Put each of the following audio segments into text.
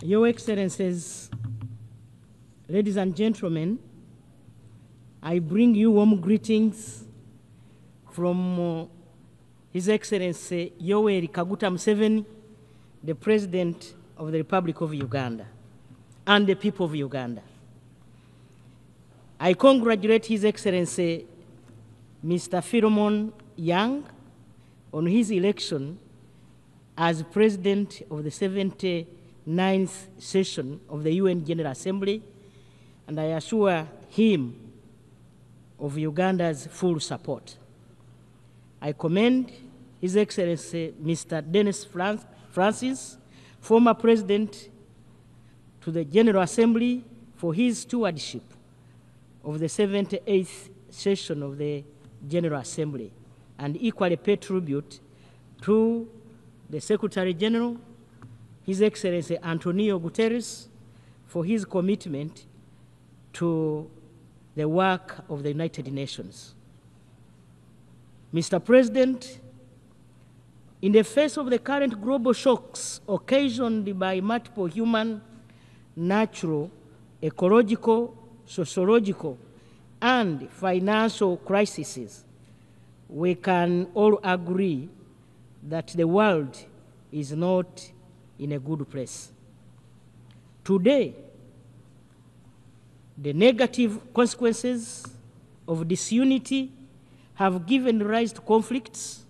Your Excellencies, ladies and gentlemen, I bring you warm greetings from His Excellency Yoweri Kaguta Museveni, the President of the Republic of Uganda, and the people of Uganda. I congratulate His Excellency Mr. Philemon Young on his election as President of the 79th session of the UN General Assembly, and I assure him of Uganda's full support. I commend His Excellency Mr. Dennis Francis, former President to the General Assembly, for his stewardship of the 78th session of the General Assembly, and equally pay tribute to the Secretary General, His Excellency Antonio Guterres, for his commitment to the work of the United Nations. Mr. President, in the face of the current global shocks occasioned by multiple human, natural, ecological, sociological, and financial crises, we can all agree that the world is not in a good place. Today, the negative consequences of disunity have given rise to conflicts,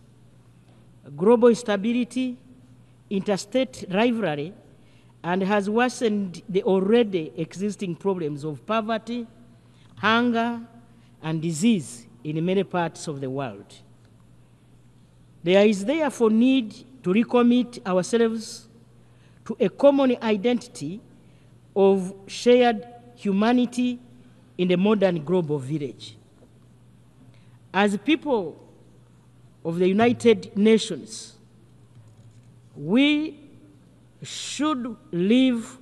global instability, interstate rivalry, and has worsened the already existing problems of poverty, hunger, and disease in many parts of the world. There is therefore need to recommit ourselves to a common identity of shared humanity in the modern global village. As people of the United Nations, we should live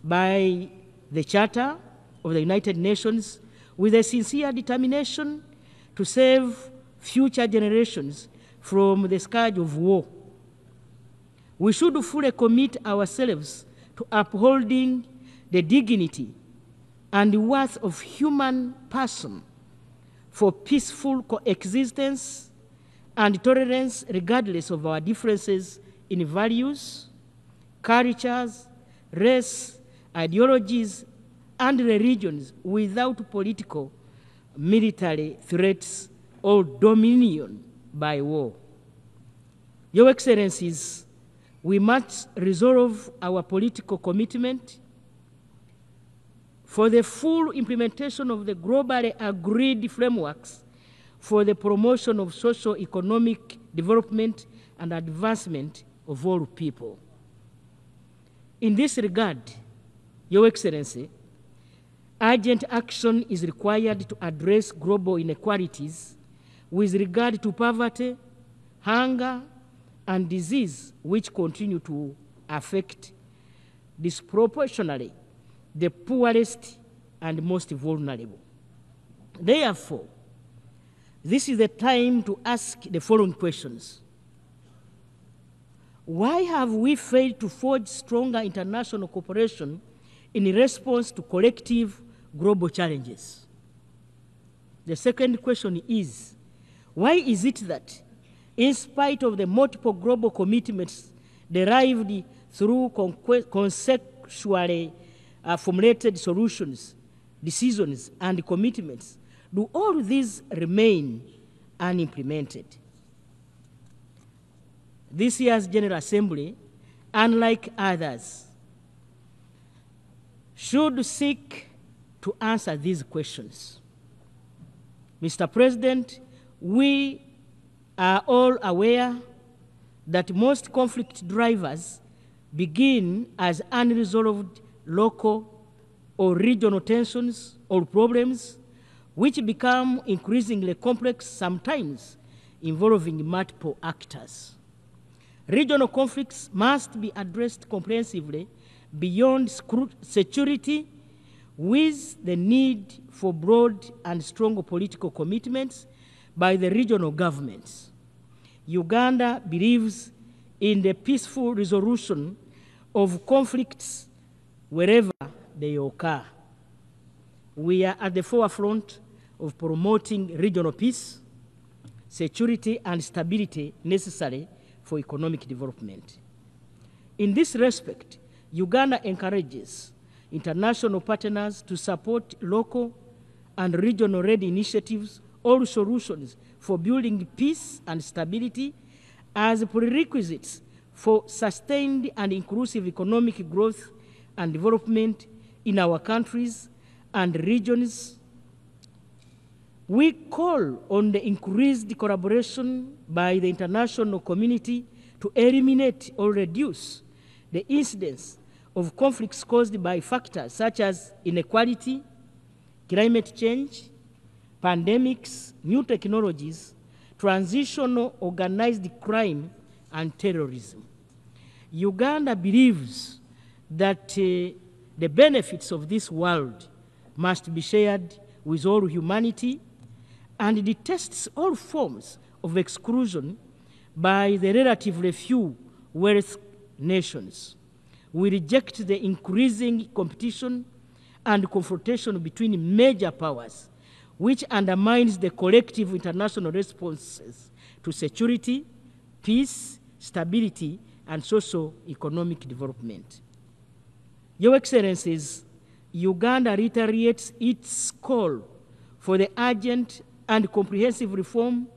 by the Charter of the United Nations with a sincere determination to save future generations from the scourge of war. We should fully commit ourselves to upholding the dignity and the worth of human person for peaceful coexistence and tolerance regardless of our differences in values, cultures, race, ideologies, and religions, without political, military threats or dominion by war. Your Excellencies, we must resolve our political commitment for the full implementation of the globally agreed frameworks for the promotion of socio-economic development and advancement of all people. In this regard, Your Excellency, urgent action is required to address global inequalities with regard to poverty, hunger, and disease, which continue to affect disproportionately the poorest and most vulnerable. Therefore, this is the time to ask the following questions. Why have we failed to forge stronger international cooperation in response to collective global challenges? The second question is, why is it that, in spite of the multiple global commitments derived through conceptually formulated solutions, decisions, and commitments, do all these remain unimplemented? This year's General Assembly, unlike others, should seek to answer these questions. Mr. President, we are all aware that most conflict drivers begin as unresolved local or regional tensions or problems, which become increasingly complex, sometimes involving multiple actors. Regional conflicts must be addressed comprehensively beyond security, with the need for broad and strong political commitments by the regional governments. Uganda believes in the peaceful resolution of conflicts wherever they occur. We are at the forefront of promoting regional peace, security, and stability necessary for economic development. In this respect, Uganda encourages international partners to support local and regional-led initiatives or solutions for building peace and stability as prerequisites for sustained and inclusive economic growth and development in our countries and regions. We call on the increased collaboration by the international community to eliminate or reduce the incidence of conflicts caused by factors such as inequality, climate change, pandemics, new technologies, transitional organized crime, and terrorism. Uganda believes that the benefits of this world must be shared with all humanity and detests all forms of exclusion by the relatively few wealthy nations. We reject the increasing competition and confrontation between major powers, which undermines the collective international responses to security, peace, stability, and socio-economic development. Your Excellencies, Uganda reiterates its call for the urgent and comprehensive reform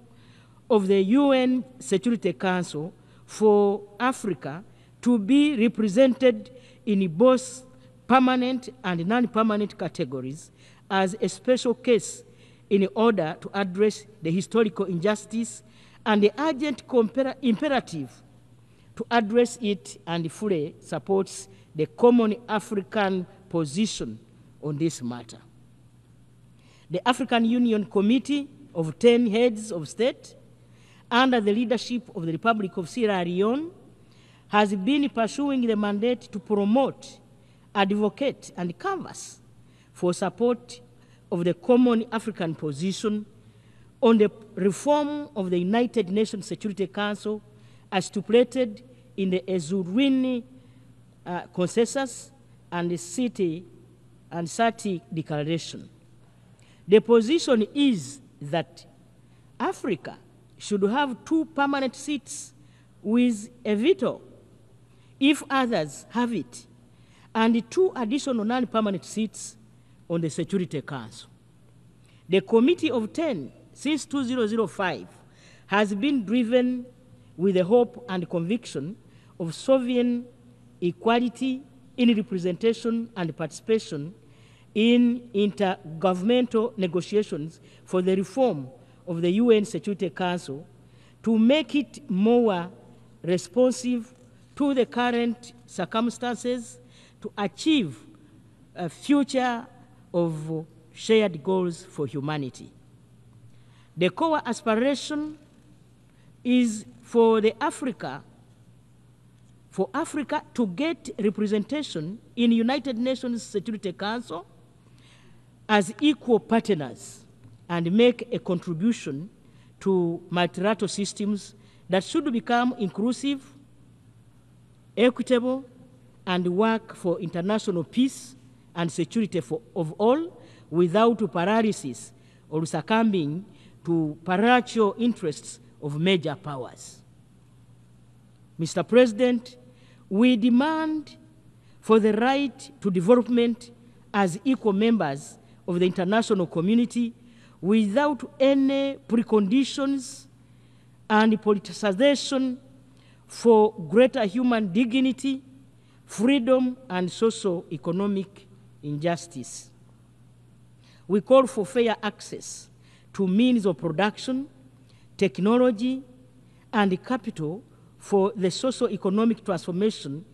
of the UN Security Council for Africa to be represented in both permanent and non-permanent categories as a special case in order to address the historical injustice and the urgent imperative to address it, and fully supports the common African position on this matter. The African Union Committee of 10 heads of state, under the leadership of the Republic of Sierra Leone, has been pursuing the mandate to promote, advocate, and canvass for support of the common African position on the reform of the United Nations Security Council as stipulated in the Ezurwini Consensus and the City and Sati Declaration. The position is that Africa should have 2 permanent seats with a veto if others have it, and 2 additional non-permanent seats on the Security Council. The Committee of 10 since 2005 has been driven with the hope and conviction of sovereign equality in representation and participation in intergovernmental negotiations for the reform of the UN Security Council to make it more responsive to the current circumstances to achieve a future of shared goals for humanity. The core aspiration is for Africa to get representation in United Nations Security Council as equal partners and make a contribution to multilateral systems that should become inclusive, equitable, and work for international peace and security of all without paralysis or succumbing to parochial interests of major powers. Mr. President, we demand for the right to development as equal members of the international community without any preconditions and politicization, for greater human dignity, freedom, and socio-economic injustice. We call for fair access to means of production, technology, and capital for the socio-economic transformation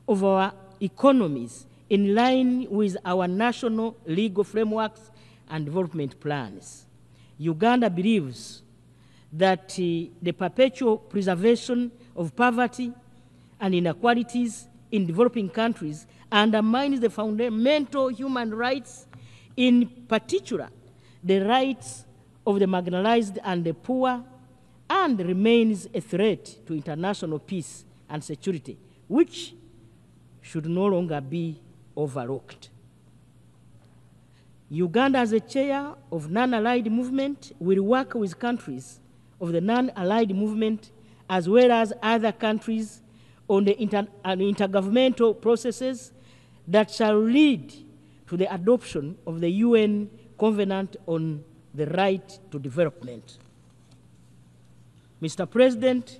of our economies in line with our national legal frameworks and development plans. Uganda believes that the perpetual preservation of poverty and inequalities in developing countries undermines the fundamental human rights, in particular the rights of the marginalized and the poor, and remains a threat to international peace and security, which should no longer be overlooked. Uganda, as a chair of non-allied movement, will work with countries of the non-allied movement as well as other countries on the intergovernmental processes that shall lead to the adoption of the UN Covenant on the Right to Development. Mr. President,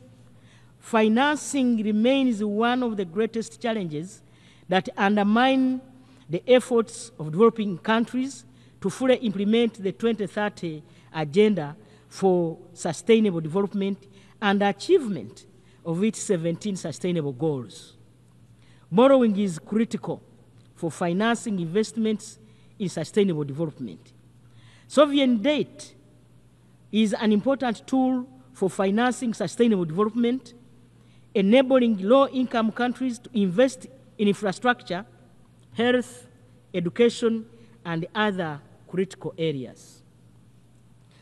financing remains one of the greatest challenges that undermine the efforts of developing countries to fully implement the 2030 Agenda for Sustainable Development and achievement of its 17 sustainable goals. Borrowing is critical for financing investments in sustainable development. Sovereign debt is an important tool for financing sustainable development, enabling low-income countries to invest in infrastructure, health, education, and other critical areas.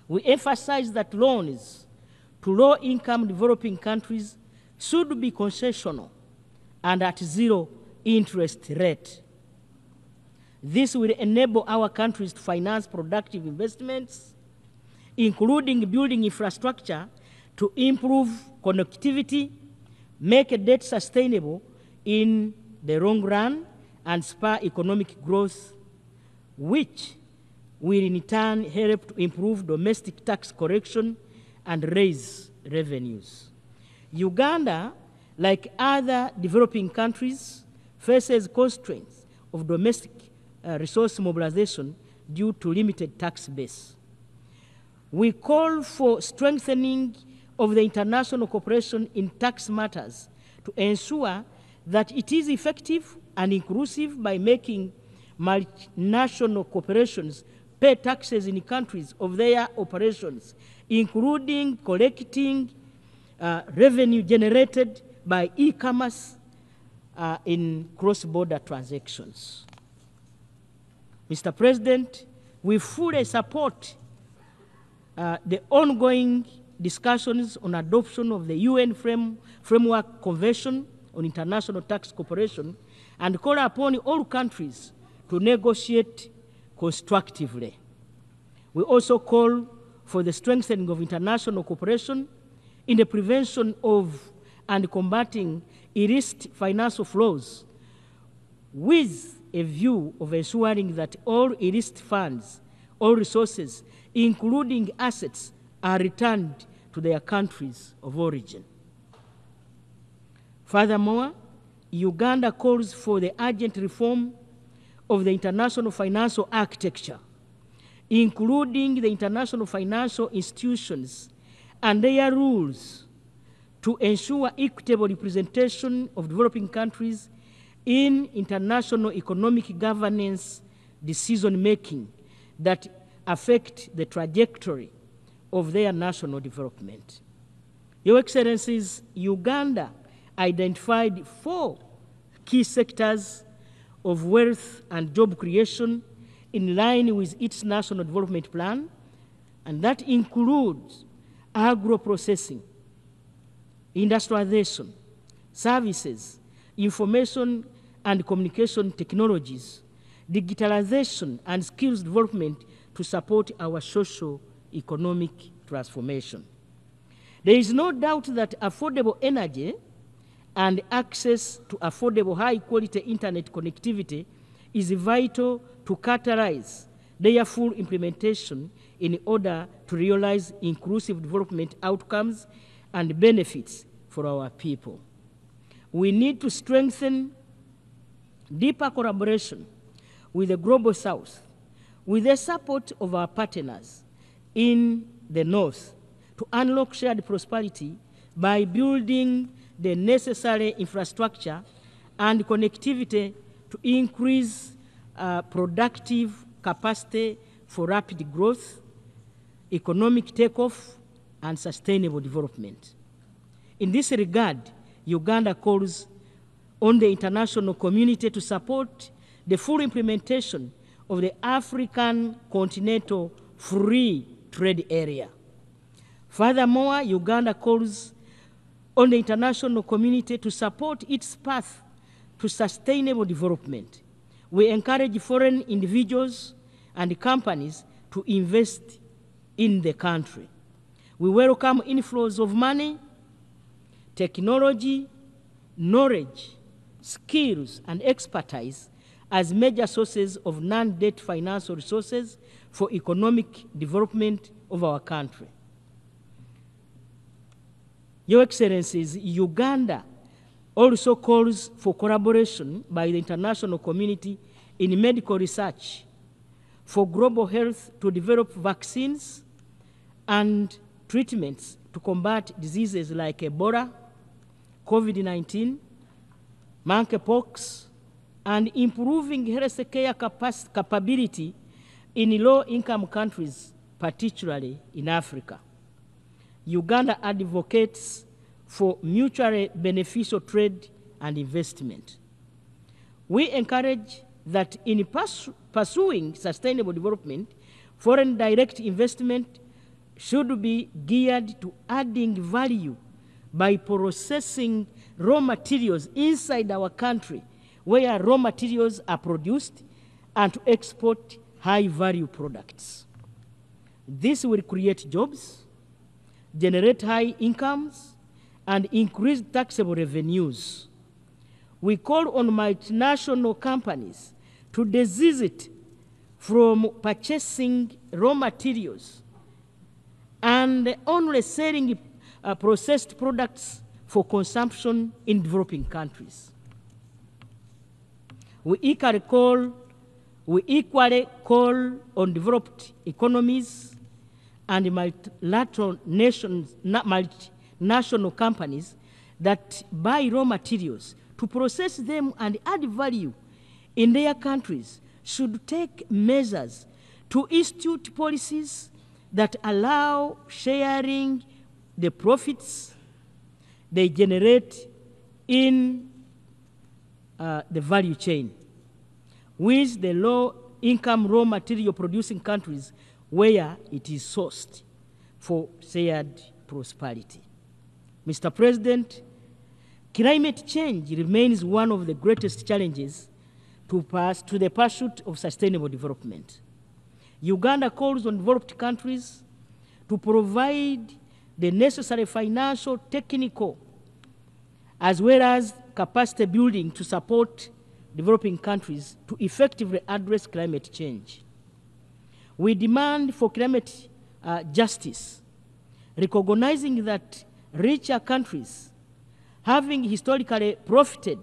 We emphasize that loans to low-income developing countries should be concessional and at zero interest rate. This will enable our countries to finance productive investments, including building infrastructure to improve connectivity, make debt sustainable in the long run, and spur economic growth, which will in turn help to improve domestic tax collection and raise revenues. Uganda, like other developing countries, faces constraints of domestic resource mobilization due to limited tax base. We call for strengthening of the international cooperation in tax matters to ensure that it is effective and inclusive by making multinational corporations pay taxes in countries of their operations, including collecting revenue generated by e-commerce in cross-border transactions. Mr. President, we fully support the ongoing discussions on adoption of the UN Framework Convention on International Tax Cooperation and call upon all countries to negotiate constructively. We also call for the strengthening of international cooperation in the prevention of and combating illicit financial flows, with a view of ensuring that all illicit funds, all resources, including assets, are returned to their countries of origin. Furthermore, Uganda calls for the urgent reform of the international financial architecture, including the international financial institutions and their rules, to ensure equitable representation of developing countries in international economic governance decision-making that affect the trajectory of their national development. Your Excellencies, Uganda identified 4 key sectors of wealth and job creation in line with its national development plan, and that includes agro-processing, industrialization, services, information and communication technologies, digitalization, and skills development to support our socio-economic transformation. There is no doubt that affordable energy and access to affordable high-quality internet connectivity is vital to catalyze their full implementation in order to realize inclusive development outcomes and benefits for our people. We need to strengthen deeper collaboration with the Global South, with the support of our partners in the North, to unlock shared prosperity by building the necessary infrastructure and connectivity to increase productive capacity for rapid growth, economic takeoff, and sustainable development. In this regard, Uganda calls on the international community to support the full implementation of the African Continental Free Trade Area. Furthermore, Uganda calls on the international community to support its path to sustainable development We encourage foreign individuals and companies to invest in the country. We welcome inflows of money, technology, knowledge, skills, and expertise as major sources of non-debt financial resources for economic development of our country. Your Excellencies, Uganda also calls for collaboration by the international community in medical research for global health to develop vaccines and treatments to combat diseases like Ebola, COVID-19, monkeypox, and improving healthcare capability in low-income countries, particularly in Africa. Uganda advocates for mutually beneficial trade and investment. We encourage that in pursuing sustainable development, foreign direct investment should be geared to adding value by processing raw materials inside our country where raw materials are produced and to export high-value products. This will create jobs, generate high incomes, and increase taxable revenues. We call on multinational companies to desist from purchasing raw materials and only selling processed products for consumption in developing countries. We equally call on developed economies and multilateral multinational companies that buy raw materials to process them and add value in their countries should take measures to institute policies that allow sharing the profits they generate in the value chain with the low-income raw material producing countries where it is sourced for shared prosperity. Mr. President, climate change remains one of the greatest challenges to the pursuit of sustainable development. Uganda calls on developed countries to provide the necessary financial, technical, as well as capacity building to support developing countries to effectively address climate change. We demand for climate justice, recognizing that richer countries, having historically profited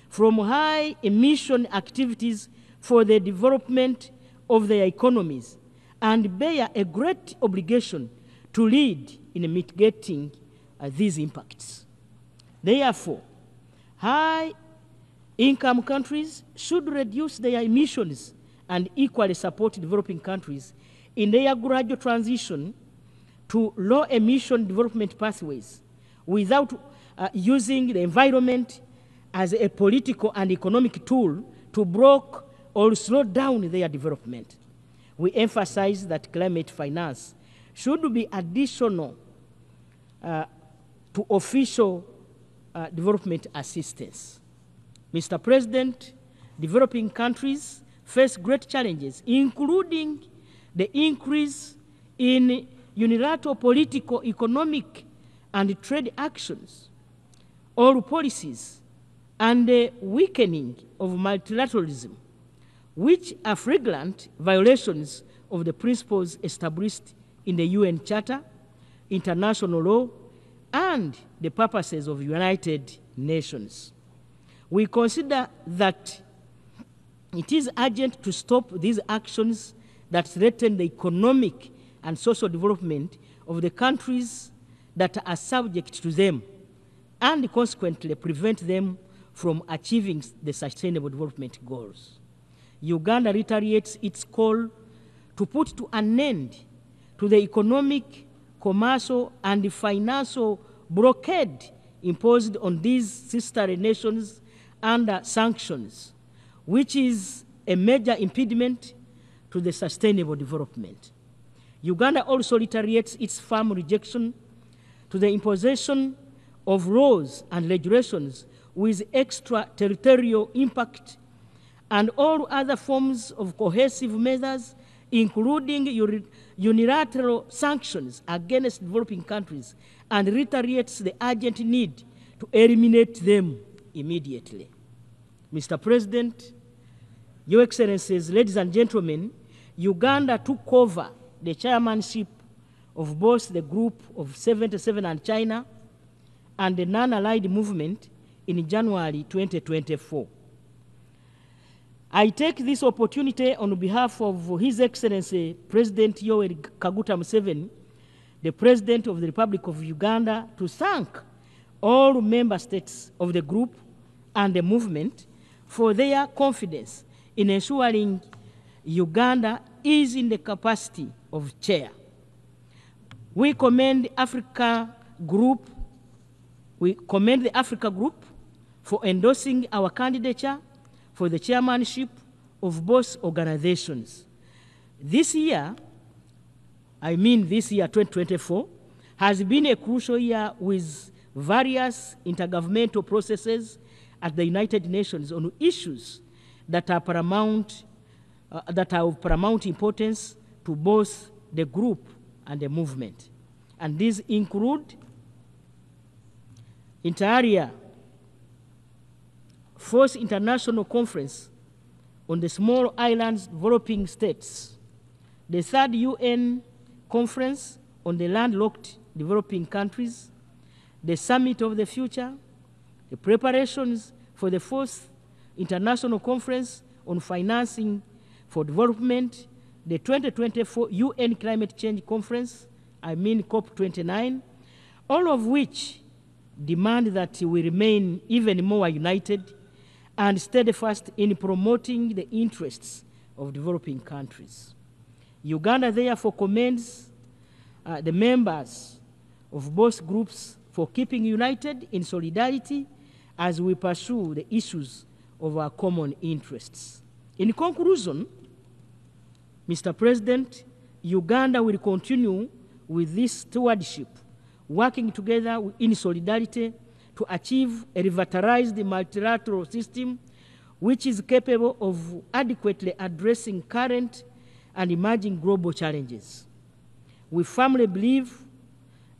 from high emission activities for the development of their economies, and bear a great obligation to lead in mitigating these impacts. Therefore, high-income countries should reduce their emissions and equally support developing countries in their gradual transition to low-emission development pathways without using the environment as a political and economic tool to block or slow down their development. We emphasize that climate finance should be additional to official development assistance. Mr. President, developing countries face great challenges, including the increase in unilateral political, economic, and trade actions, or policies, and the weakening of multilateralism, which are flagrant violations of the principles established in the UN Charter, international law, and the purposes of the United Nations. We consider that it is urgent to stop these actions that threaten the economic and social development of the countries that are subject to them, and consequently prevent them from achieving the sustainable development goals. Uganda reiterates its call to put an end to the economic, commercial, and financial blockade imposed on these sister nations under sanctions, which is a major impediment to the sustainable development. Uganda also reiterates its firm rejection to the imposition of laws and regulations with extraterritorial impact and all other forms of cohesive measures, including unilateral sanctions against developing countries, and reiterates the urgent need to eliminate them immediately. Mr. President, Your Excellencies, ladies and gentlemen, Uganda took over the chairmanship of both the Group of 77 and China and the Non-Allied Movement in January 2024. I take this opportunity on behalf of His Excellency President Yoweri Kaguta Museveni, the President of the Republic of Uganda, to thank all member states of the group and the movement for their confidence in ensuring Uganda is in the capacity of chair. We commend the Africa Group for endorsing our candidature for the chairmanship of both organizations. This year, 2024, has been a crucial year with various intergovernmental processes at the United Nations on issues that are of paramount importance to both the group and the movement. And these include, inter alia, Fourth International Conference on the Small Islands Developing States, the Third UN Conference on the Landlocked Developing Countries, the Summit of the Future, the preparations for the Fourth International Conference on Financing for Development, the 2024 UN Climate Change Conference, COP29, all of which demand that we remain even more united and steadfast in promoting the interests of developing countries. Uganda therefore commends the members of both groups for keeping united in solidarity as we pursue the issues of our common interests. In conclusion, Mr. President, Uganda will continue with this stewardship, working together in solidarity to achieve a revitalized multilateral system which is capable of adequately addressing current and emerging global challenges. We firmly believe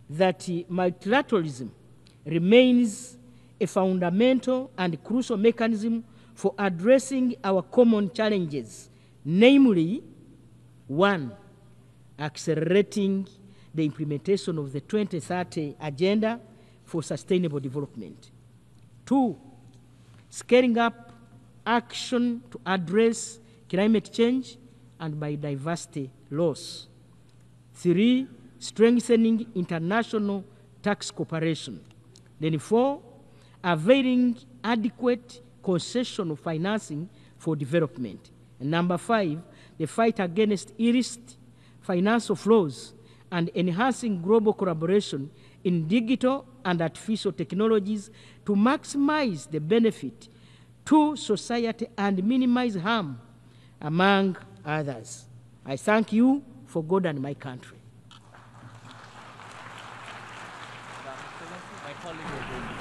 that multilateralism remains a fundamental and crucial mechanism for addressing our common challenges, namely, 1, accelerating the implementation of the 2030 Agenda for Sustainable Development. 2, scaling up action to address climate change and biodiversity loss. 3, strengthening international tax cooperation. Then 4, availing adequate concessional financing for development. And number 5, the fight against illicit financial flows and enhancing global collaboration in digital and artificial technologies to maximize the benefit to society and minimize harm, among others. I thank you for God and my country.